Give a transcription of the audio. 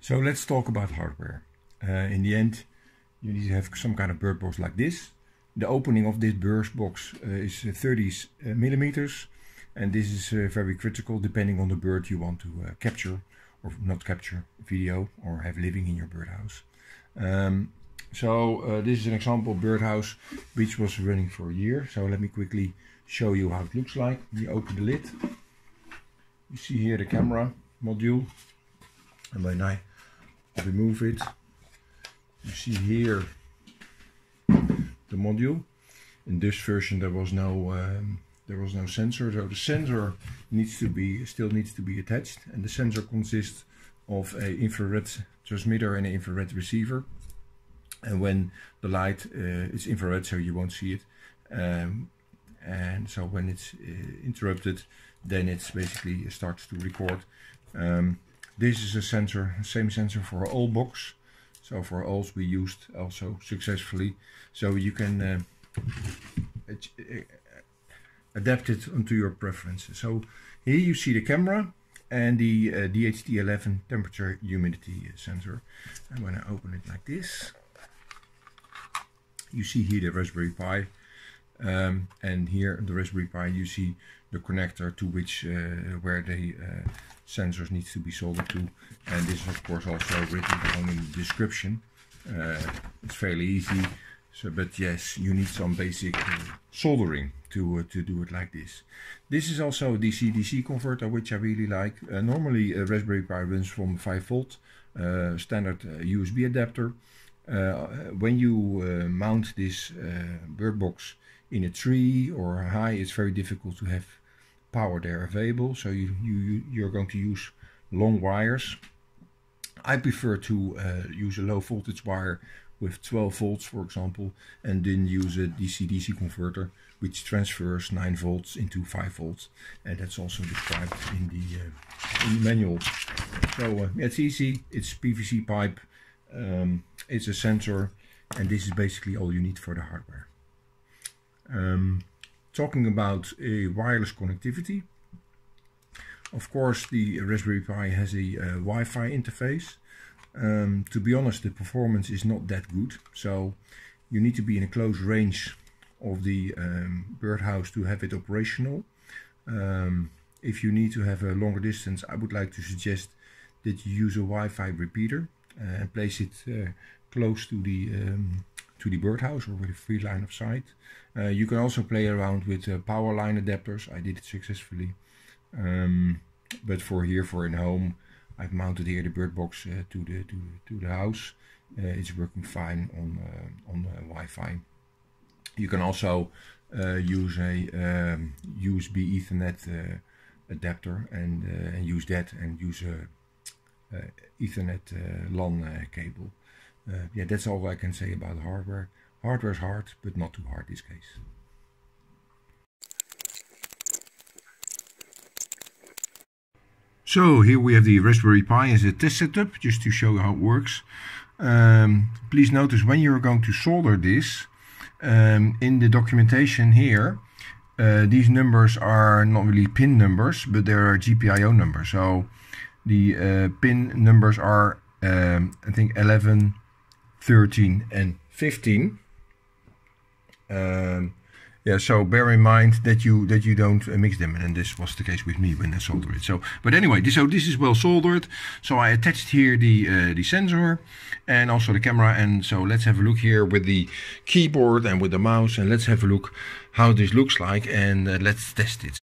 So let's talk about hardware. In the end, you need to have some kind of bird box like this. The opening of this bird box is 30 millimeters, and this is very critical depending on the bird you want to capture or not capture video or have living in your birdhouse. This is an example birdhouse which was running for a year. So let me quickly show you how it looks like. You open the lid. You see here the camera module, and when I remove it, you see here the module. In this version there was no sensor, so the sensor still needs to be attached, and the sensor consists of an infrared transmitter and an infrared receiver. And when the light is infrared, so you won't see it, and so when it's interrupted, then it's basically starts to record. This is a sensor, same sensor for all box. So for alls we used also successfully. So you can adapt it onto your preferences. So here you see the camera and the DHT11 temperature humidity sensor. And when I open it like this, you see here the Raspberry Pi, and here the Raspberry Pi you see the connector to which where the sensors needs to be soldered to, and this is of course also written down in the description. It's fairly easy, but yes, you need some basic soldering to do it like this. This is also a DC-DC converter, which I really like. Normally a Raspberry Pi runs from 5 volt standard USB adapter. When you mount this bird box in a tree or high, it's very difficult to have power there available, so you're going to use long wires. I prefer to use a low voltage wire with 12 volts, for example, and then use a DC-DC converter which transfers 9 volts into 5 volts, and that's also described in the manual. So it's easy. It's PVC pipe, it's a sensor, and this is basically all you need for the hardware. Talking about a wireless connectivity, of course the Raspberry Pi has a Wi-Fi interface. To be honest, the performance is not that good, so you need to be in a close range of the birdhouse to have it operational. If you need to have a longer distance, I would like to suggest that you use a Wi-Fi repeater and place it close to the birdhouse or with a free line of sight. You can also play around with power line adapters. I did it successfully, but for in home, I've mounted here the bird box to the house. It's working fine on Wi-Fi. You can also use a USB Ethernet adapter and use that, and use a Ethernet LAN cable. Yeah, that's all I can say about hardware. Hardware is hard, but not too hard in this case. So here we have the Raspberry Pi as a test setup, just to show you how it works. Please notice when you're going to solder this, in the documentation here, these numbers are not really pin numbers, but they are GPIO numbers. So the pin numbers are I think 11, 13 and 15. Yeah, so bear in mind that you don't mix them, and this was the case with me when I soldered it. So, but anyway, this is well soldered. So I attached here the sensor and also the camera, and so let's have a look here with the keyboard and with the mouse, and let's have a look how this looks like, and let's test it.